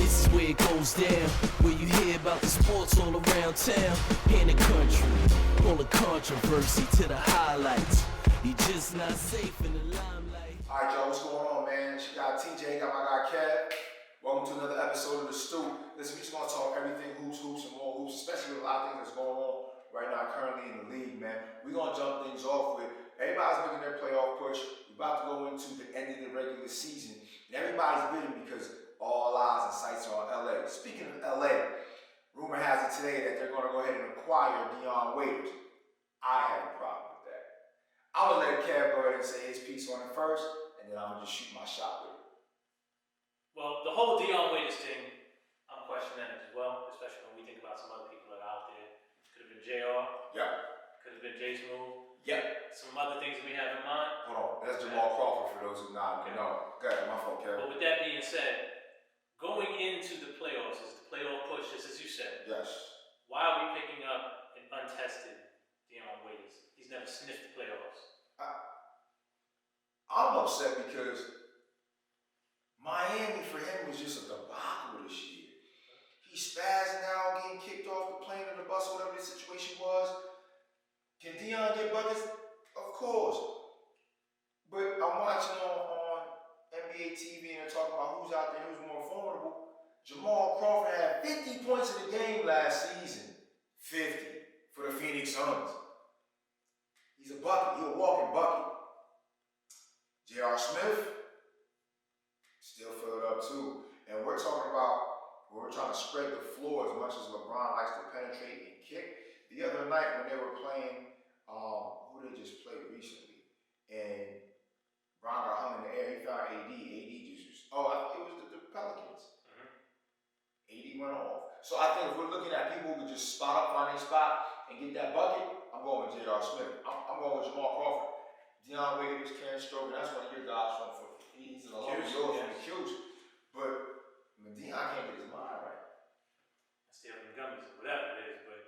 this is where it goes down, where you hear about the sports all around town. In the country, full of controversy to the highlights. You just not safe in the limelight. Alright, y'all, what's going on, man? It's your guy TJ, got my guy Kev. Welcome to another episode of the Stoop. Listen, we just gonna talk everything hoops, and more hoops, especially with a lot of things that's going on right now currently in the league, man. We're gonna jump things off with everybody's making their playoff push. We're about to go into the end of the regular season, and everybody's bidding because all eyes and sights are on LA. Speaking of LA, rumor has it today that they're gonna go ahead and acquire Dion Waiters. I have a problem with that. I'm gonna let Kev go ahead and say his piece on it first, and then I'm gonna just shoot my shot with it. Well, the whole Dion Waiters thing, I'm questioning that as well, especially when we think about some other people that are out there. Could have been JR. Yep. Could have been J Smooth. Yep. Some other things we have in mind. Hold on, that's Jamal Crawford for those who not know. Go ahead, my fault, Kev. But with that being said, going into the playoffs is the playoff push, just as you said. Yes. Why are we picking up an untested Dion Waiters? He's never sniffed the playoffs. I'm upset because Miami for him was just a debacle this year. He's spazzing out, getting kicked off the plane or the bus, whatever the situation was. Can Dion get buckets? Of course. But I'm watching on NBA TV and they're talking about who's out there, who's more formidable. Jamal Crawford had 50 points in the game last season. 50 for the Phoenix Suns. He's a bucket. He's a walking bucket. J.R. Smith, still filled up too. And we're talking about where we're trying to spread the floor as much as LeBron likes to penetrate and kick. The other night when they were playing, who they just played recently, and Bron got hung in the air, he found AD. AD just, it was the Pelicans. AD went off. So I think if we're looking at people who can just spot up, find a spot, and get that bucket, I'm going with J.R. Smith. I'm going with Jamal Crawford. Dion Waiters, Karen Stroke, and that's one of your guys from he's a lot of yours from the Q's. But Dion can't get his mind right. Still in gummies or whatever it is, but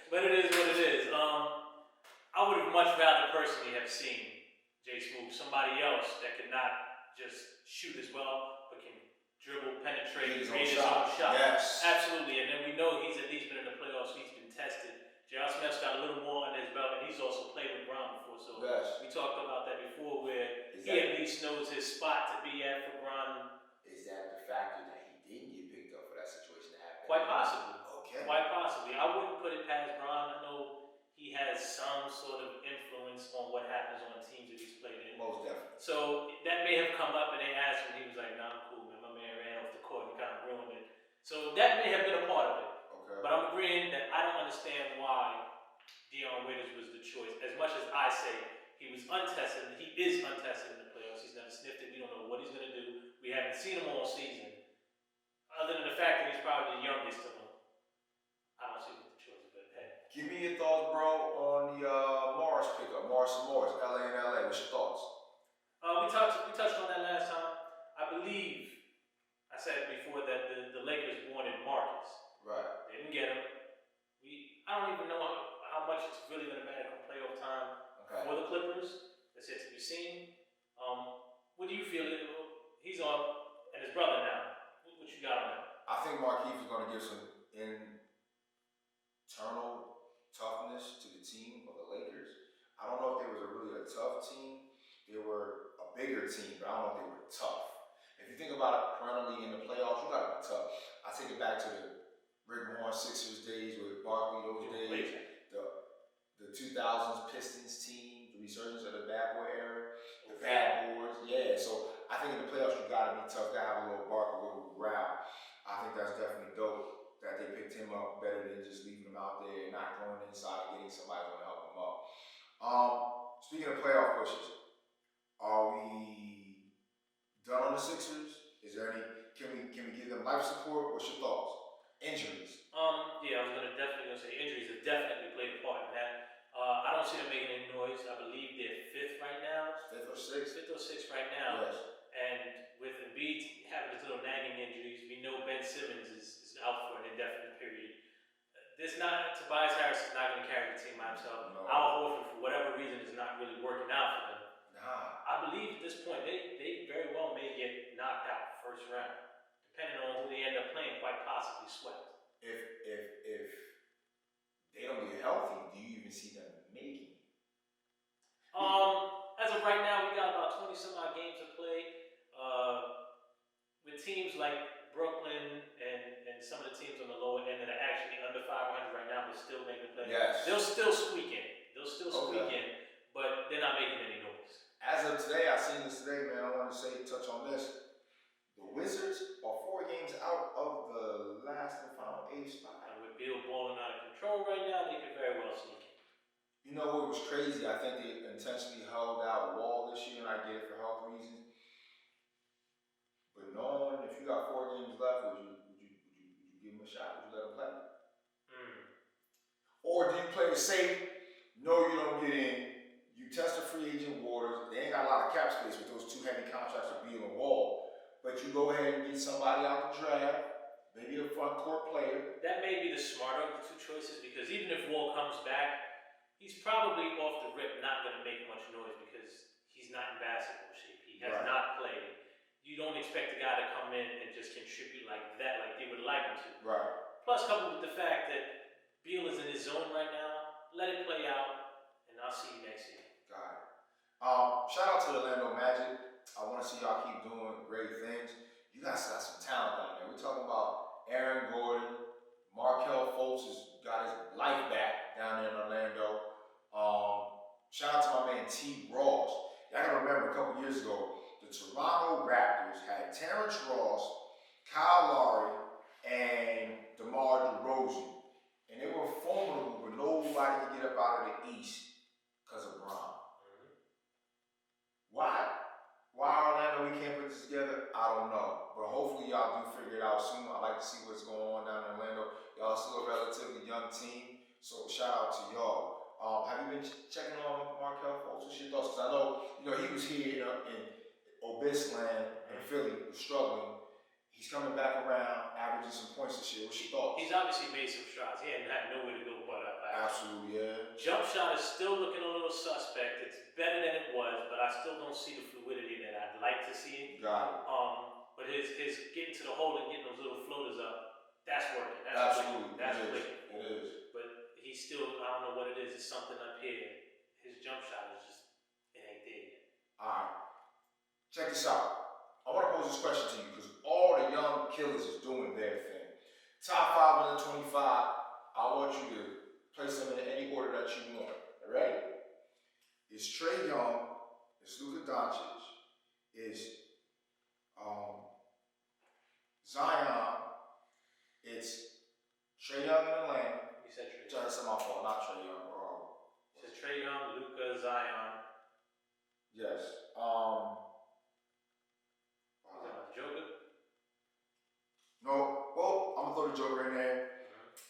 but it is what it is. I would have much rather personally have seen J Smooth, somebody else that could not just shoot as well, but can dribble, penetrate, create his own shot. Yes. Absolutely. And then we know he's at least been in the playoffs, he's been tested. J.R. Smith's got a little more under his belt, and he's also played with Bron before. So we talked about that before, where he at least knows his spot to be at for Bron. Is that the factor that he didn't get picked up for that situation to happen? Quite possibly. Okay. Quite possibly. I wouldn't put it past Bron. I know he has some sort of influence on what happens on teams that he's played in. Most definitely. So that may have come up, and they asked him. He was like, "Nah, I'm cool, man. My man ran off the court and kind of ruined it." So that may have been a part of it. okay. But I'm agreeing that I don't understand why Dion Waiters was the choice. As much as I say he was untested, he is untested in the playoffs. He's never sniffed it. We don't know what he's going to do. We haven't seen him all season. Other than the fact that he's probably the youngest of them, I don't see what the choice would have been. Give me your thoughts, bro, on the Morris pickup. Morris and Morris, LA and LA. What's your thoughts? We touched on that last time. I believe I said before that the Lakers wanted Marcus. Right. They didn't get him. I don't even know how much it's really going to matter in playoff time for the Clippers. That's yet to be seen. What do you feel? He's on, and his brother now. What you got on that? I think Marquise is going to give some internal toughness to the team of the Lakers. I don't know if they was really a tough team. They were a bigger team, but I don't know if they were tough. If you think about it perennially in the playoffs, you got to be tough. I take it back to the Rick Warren Sixers days with Barkley, those days. The 2000s Pistons team, the resurgence of the bad boy era, the bad boys. Yeah, so I think in the playoffs, you got to be tough. Got to have a little bark, a little growl. I think that's definitely dope that they picked him up better than just leaving him out there and not going inside and getting somebody to help him up. Speaking of playoff pushes, are we done on the Sixers? Is there any? Can we give them life support? What's your thoughts? Injuries. Yeah, I was definitely gonna say injuries have definitely played a part in that. I don't see them making any noise. I believe they're fifth right now. Fifth or sixth? Fifth or sixth right now. Yes. And with Embiid having his little nagging injuries, we know Ben Simmons is out for an indefinite period. Tobias Harris is not going to carry the team by himself. No. Al Horford, for whatever reason, is not really working out for them. Nah. I believe at this point they very well may get knocked out first round, depending quite possibly swept. If they don't get healthy, do you even see them making it? As of right now, we got about 20 some odd games to play. With teams like Brooklyn and some of the teams on the lower end that are actually under 500 right now, but still making the play. Yes. They'll still squeak in. But they're not making any noise. As of today, I seen this today, man. I want to touch on this. The Wizards are 4 games out of the last and final 8 spot. And with Bill balling out of control right now, they could very well sneak in. You know what was crazy? I think they intentionally held out Wall this year, and I get it for health reasons. But knowing if you got 4 games left, would you give him a shot? Would you let him play? Or do you play it safe? No, you don't get in. You test the free agent waters. They ain't got a lot of cap space with those 2 heavy contracts of Beal and Wall. But you go ahead and get somebody out the draft, maybe a front court player. That may be the smarter of the 2 choices, because even if Wall comes back, he's probably off the rip not going to make much noise because he's not in basketball shape. He has not played. You don't expect a guy to come in and just contribute like that, like they would like him to. Right. Plus, coupled with the fact that Beal is in his zone right now, let it play out, and I'll see you next year. Got it. Shout out to the Orlando Magic. I want to see y'all keep doing great things. You guys got some talent down there. We're talking about Aaron Gordon. Markelle Fultz has got his life back down there in Orlando. Shout out to my man T. Ross. Y'all gotta remember a couple years ago, the Toronto Raptors had Terrence Ross, Kyle Lowry, and DeMar DeRozan. And they were formidable, but nobody could get up out of the East because of Bron. Why Orlando we can't put this together? I don't know. But hopefully y'all do figure it out soon. I'd like to see what's going on down in Orlando. Y'all still a relatively young team, so shout out to y'all. Have you been checking on Markelle Fultz? What's your thoughts? Because I know, he was here in Obisland and Philly, was struggling. He's coming back around, averaging some points this year. What's your thoughts? He's obviously made some shots. He hadn't had nowhere to go but up. Absolutely, yeah. Jump shot is still looking a little suspect. It's better than it was, but I still don't see the fluidity that I'd like to see. Got it. But his getting to the hole and getting those little floaters up, that's working. Absolutely. That's it clicking. It is. But he's still, I don't know what it is. It's something up here. His jump shot is just, it ain't there yet. All right. Check this out. I want to pose this question to you because all the young killers is doing their thing. Top 525, I want you to place them in any order that you want. All right? It's Trae Young, it's Luka Doncic, it's Zion, it's Trae Young in Atlanta. You said Trae Young. Sorry, that's my fault, not Trae Young. You said Trae Young, Luka, Zion. Yes. Joker? No, well, I'm gonna throw the Joker in there.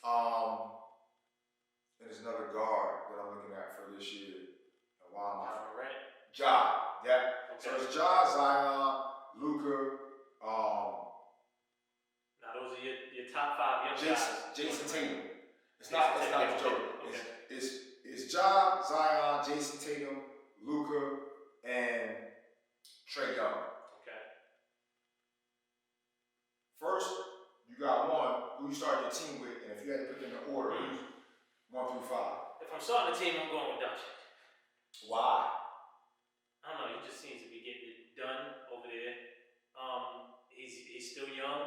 And there's another guard that I'm looking at for this year. And why am I? John Morant? Ja, yeah. Okay. So it's Ja, Zion, Luka, Now those are your top 5 young guys. Jason Tatum. It's not the Joker. Okay. It's Ja, Zion, Jason Tatum, Luka, and Trae Young. First, you got one who you started your team with, and if you had to put them in order, who's 1 through 5? If I'm starting a team, I'm going with Doncic. Why? I don't know. He just seems to be getting it done over there. He's still young,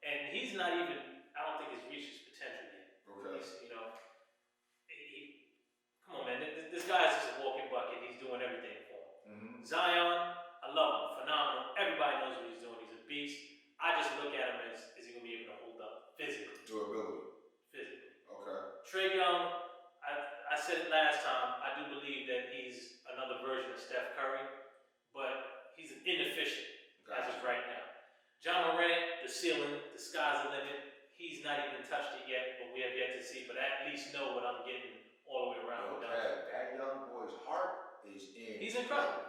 and he's not even. I don't think he's reached his potential yet. Okay. Come on, man. This guy's just a walking bucket. He's doing everything for him. Mm-hmm. Zion, I love him. Phenomenal. Everybody knows what he's doing. He's a beast. I just look at him as, is he going to be able to hold up physically? Durability. Physically. Okay. Trae Young, I said it last time, I do believe that he's another version of Steph Curry, but he's inefficient as of right now. John Morant, the ceiling, the sky's the limit. He's not even touched it yet, but we have yet to see, but I at least know what I'm getting all the way around with Doncic. That young boy's heart is in. He's incredible.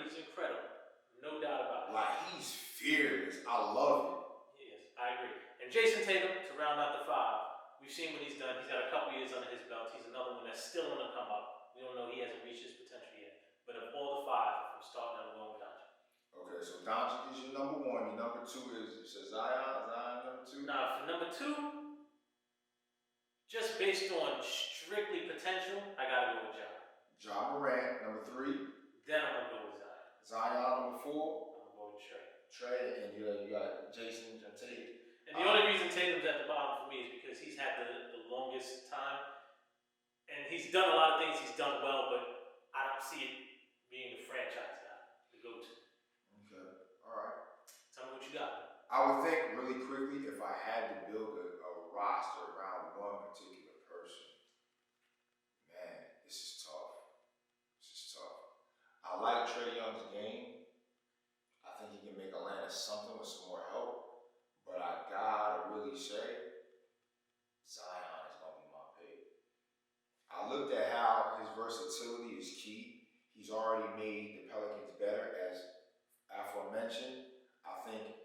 He's incredible. No doubt about it. Like, he's fearless. I love it. Yes, I agree. And Jason Tatum, to round out the 5, we've seen what he's done. He's got a couple years under his belt. He's another one that's still on the come up. We don't know, he hasn't reached his potential yet. But of all the 5, if I'm starting, I'm going with Doncic. Okay, so Doncic is your number 1. Your number 2 is Zion number 2? Nah, for number 2, just based on strictly potential, I gotta go with Ja. Ja Morant, number 3. Then I'm gonna go with Zion. Zion, number 4. I'm gonna go with Trey. Trey, and you got Jason and Tatum. And the only reason Tatum's at the bottom for me is because he's had the longest time, and he's done a lot of things he's done well, but I don't see it being the franchise guy, the go-to. Okay, all right. Tell me what you got. I would think really quickly if I had to build a roster around one particular person. Man, this is tough. This is tough. I like Trae Young's game. I think he can make Atlanta something with some more help. But I gotta really say, Zion is gonna be my pick. I looked at how his versatility is key. He's already made the Pelicans better, as aforementioned. I think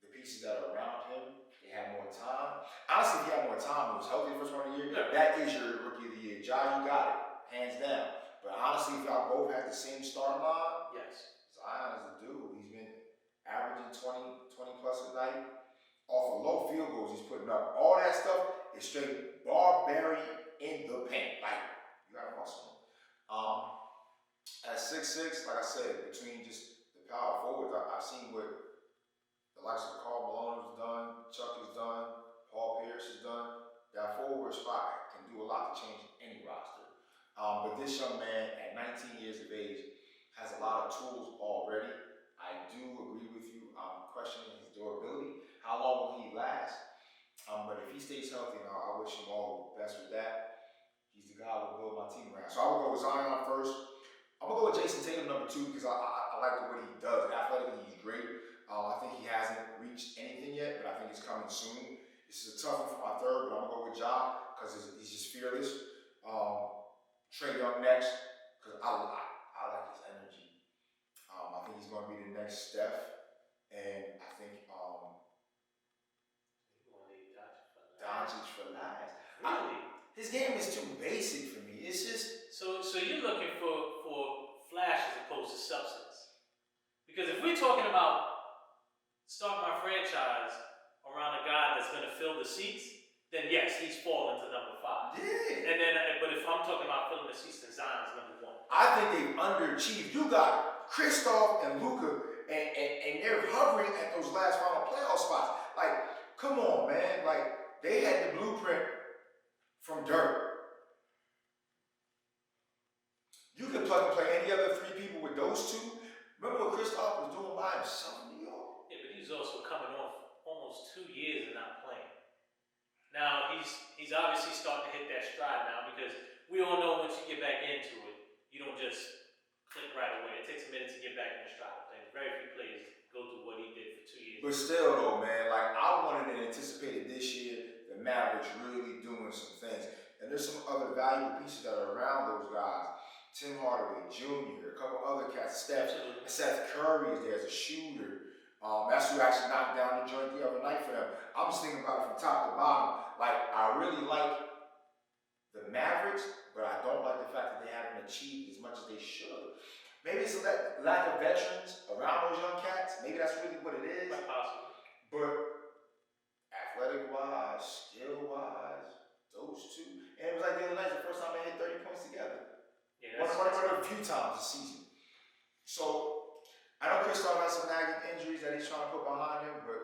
the pieces that are around him, they have more time. Honestly, if he had more time, he was healthy the first one of the year, that is your rookie of the year. Ja, you got it, hands down. But honestly, if y'all both had the same starting line, Yes. Zion is the dude. He's been averaging 20 plus a night. Off of low field goals, he's putting up. All that stuff is straight barbarian in the paint. Like, you got to muscle him. At 6'6", like I said, between just the power forwards, I've seen what the likes of Karl Malone has done, Chuck has done, Paul Pierce has done. That forward spot can do a lot to change any roster. But this young man at 19 years of age has a lot of tools already. I do agree with you. I'm questioning his durability. How long will he last? But if he stays healthy, I wish him all the best with that. He's the guy who will build my team around. So I will go with Zion first. I'm going to go with Jason Tatum number 2 because I like the way he does. Athletically, he's great. I think he hasn't reached anything yet, but I think it's coming soon. This is a tough one for my 3rd, but I'm going to go with Ja because he's just fearless. Trae Young next because I like his energy. I think he's going to be the next Steph. And I think Doncic for last. Really? His game is too basic for me. It's just... So you're looking for flash as opposed to substance. Because if we're talking about starting my franchise around a guy that's going to fill the seats, then yes, he's falling to number 5. Yeah. And then, but if I'm talking about filling the seats, then Zion's number 1. I think they've underachieved. You got Kristaps and Luka, and they're hovering at those last final playoff spots. Like, come on, man. Like, they had the blueprint from dirt. You can plug and play any other 3 people with those 2. Remember what Kristaps was doing by himself in New York? Yeah, but he's also coming off almost 2 years of not playing. Now, he's obviously starting to hit that stride now because we all know once you get back into it, you don't just click right away. It takes a minute to get back in the stride of things. Very few players go through what he did for 2 years. But still, though, man, like, I wanted and anticipated this year the Mavericks really doing some things. And there's some other valuable pieces that are around those guys. Tim Hardaway Jr., a couple other cats, Seth Curry is there as a shooter. That's who actually knocked down the joint the other night for them. I'm just thinking about it from top to bottom. Like, I really like the Mavericks, but I don't like the fact that they haven't achieved as much as they should. Maybe it's a lack of veterans around those young cats. Maybe that's really what it is. Quite possible. But athletic-wise, skill-wise, those 2. And it was like the other night, the first time they hit 30 points together. Yeah, One of a few times this season. So, I know Kristaps has some nagging injuries that he's trying to put behind him, but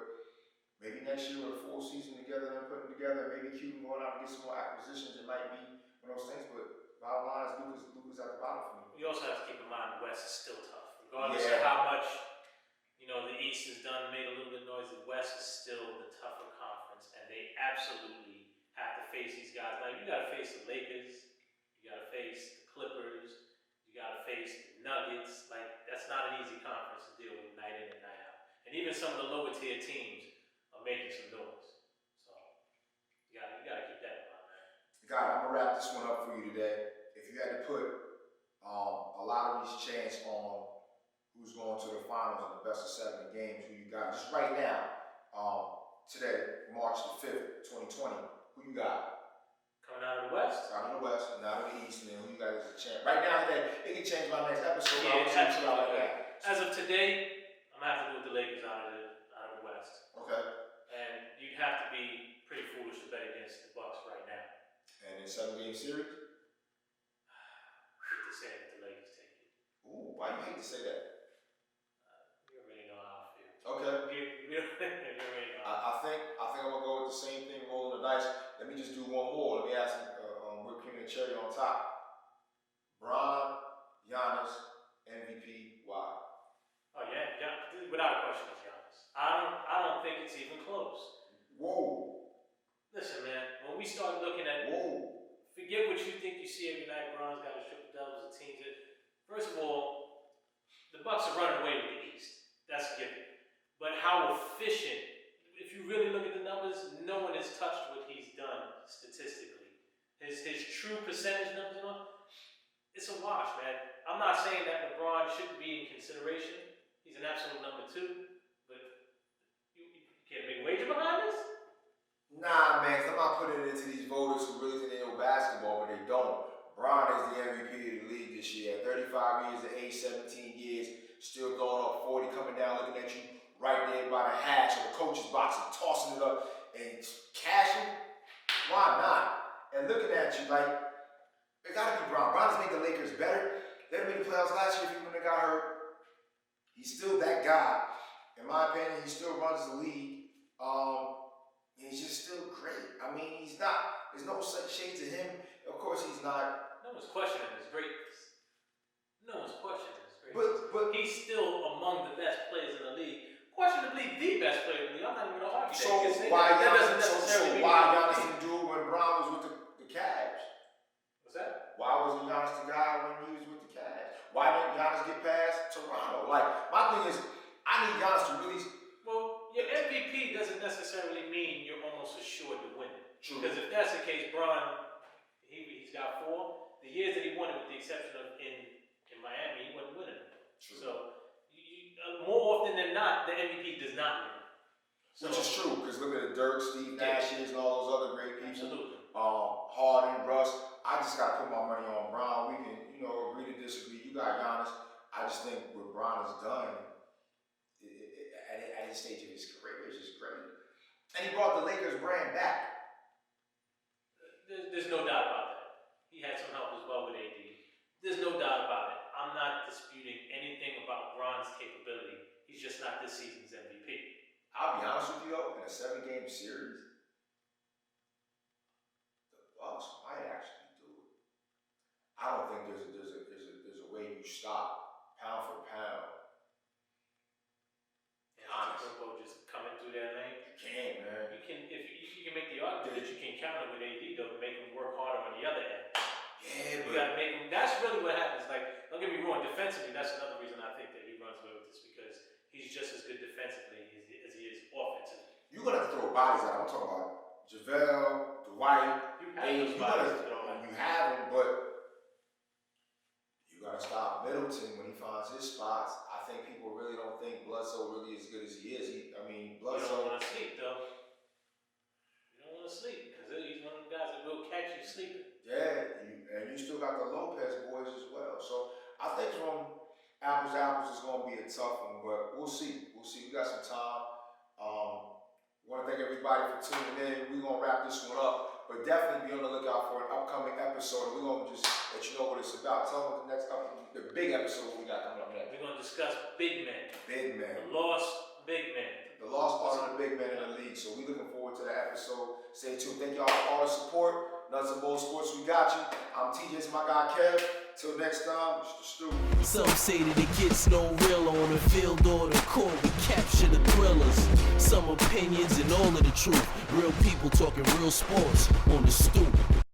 maybe next year with a full season together and putting together, maybe Cuban going out and get some more acquisitions, it might be one of those things, but bottom line is Luka's at the bottom for me. You also have to keep in mind the West is still tough. Regardless of how much, the East has done, made a little bit of noise, the West is still the tougher conference, and they absolutely have to face these guys. Like, you got to face the Lakers, you got to face the Clippers, you got to face the Nuggets. Like, that's not an easy conference to deal with night in and night out. And even some of the lower tier teams are making some noise. So, you got to keep that in mind, man. God, I'm going to wrap this one up for you today. If you had to put a lottery's chance on who's going to the finals in the best of 7 games, who you got, just right now, today, March the 5th, 2020, who you got? Coming out of the West? Out of the West and out of the East, and then who you got as a champ? Right now, today, it can change by next episode. Yeah, absolutely. Like that. As of today, I'm going to have to go with the Lakers out of the West. Okay. And you'd have to be pretty foolish to bet against the Bucks right now. And in 7-game series? I hate to say it, the Lakers take it. Ooh, why you hate to say that? You already know how I feel. Okay. You already know. I think I'm gonna go with the same thing, rolling the dice. Let me just do one more. Let me ask whipped cream and cherry on top. Bron, Giannis, MVP, why? Oh yeah, without a question, it's Giannis. I don't think it's even close. Whoa. Listen, man, when we start looking at, forget what you think you see every night. Bron's got his triple doubles, the teams. First of all, the Bucks are running away with the East. That's a given. But how efficient, if you really look at the numbers, no one has touched what he's done statistically. His true percentage numbers, it's a wash, man. I'm not saying that LeBron shouldn't be in consideration. He's an absolute number 2. But you can't make a wager behind this? Nah, man, 'cause I'm not putting it into these voters who really think they know basketball, but they don't. Bron is the MVP of the league this year. 35 years of age, 17 years, still throwing up 40, coming down, looking at you right there by the hash or the coach's box and tossing it up and cashing. Why not? And looking at you like, it gotta be Bron. Bron has made the Lakers better. They didn't make the playoffs last year if he wouldn't have got hurt. He's still that guy. In my opinion, he still runs the league. He's just still great. I mean, he's not, there's no such shade to him. Of course, he's not. No one's questioning his greatness. No one's questioning his greatness. But he's still among the best players in the league. Questionably the best player in the league. I'm not even going to argue so that. why that doesn't Giannis, necessarily mean why he's Giannis the didn't do it when Bron was with the Cavs? What's that? Why wasn't Giannis the guy when he was with the Cavs? Why didn't Giannis get past Toronto? Like, my thing is, I need Giannis to really. Well, your MVP doesn't necessarily mean you're almost assured to win it. True. Because if that's the case, Bron, he's got 4. The years that he won it, with the exception of in Miami, he wasn't winning it. True. So, more often than not, the MVP does not win. So, Which is true, because look at the Dirk, Steve Nash, and all those other great people. Absolutely. Harden, Russ. I just got to put my money on Bron. We can, agree to disagree. You got Giannis. I just think what Bron has done at his stage of his career is just great. And he brought the Lakers brand back. There's no doubt about that. He had some help as well with AD. There's no doubt about it. I'm not disputing anything about Bron's capability. He's just not this season's MVP. I'll be honest with you though, in a 7-game series, the Bucks might actually do it. I don't think there's a way you stop pound for pound. Just coming through that lane. You can't, man. You can make the argument that you can counter with AD though, to make him work harder on the other end. Yeah, You gotta make him. That's really what happens. Like, don't get me wrong. Defensively, that's another reason I think that he runs away with this, because he's just as good defensively as he is offensively. You're gonna have to throw bodies out. I'm talking about JaVale, Dwight. You have those bodies to throw out. You have them, but you gotta stop Middleton when he finds his spots. I think people really don't think Bledsoe really as good as he is. You don't Bledsoe. want to sleep though. You don't want to sleep because he's one of the guys that will catch you sleeping. Yeah, and you still got the Lopez boys as well. So I think from apples to apples, it's gonna be a tough one, but we'll see. We got some time. Want to thank everybody for tuning in. We're gonna wrap this one up, but definitely be on the lookout for an upcoming episode. We're gonna just let you know what it's about. Tell them what the big episode we got coming up next. We're gonna discuss big men. Big man. The lost big men. The lost part of the big men in the league. So we're looking forward to that episode. Stay tuned. Thank y'all for all the support. Nuts and Bolts Sports, we got you. I'm TJ, it's my guy Kev. Till next time, Mr. Stoop. Some say that it gets no realer on the field or the court. We capture the thrillers. Some opinions and all of the truth. Real people talking real sports on the Stoop.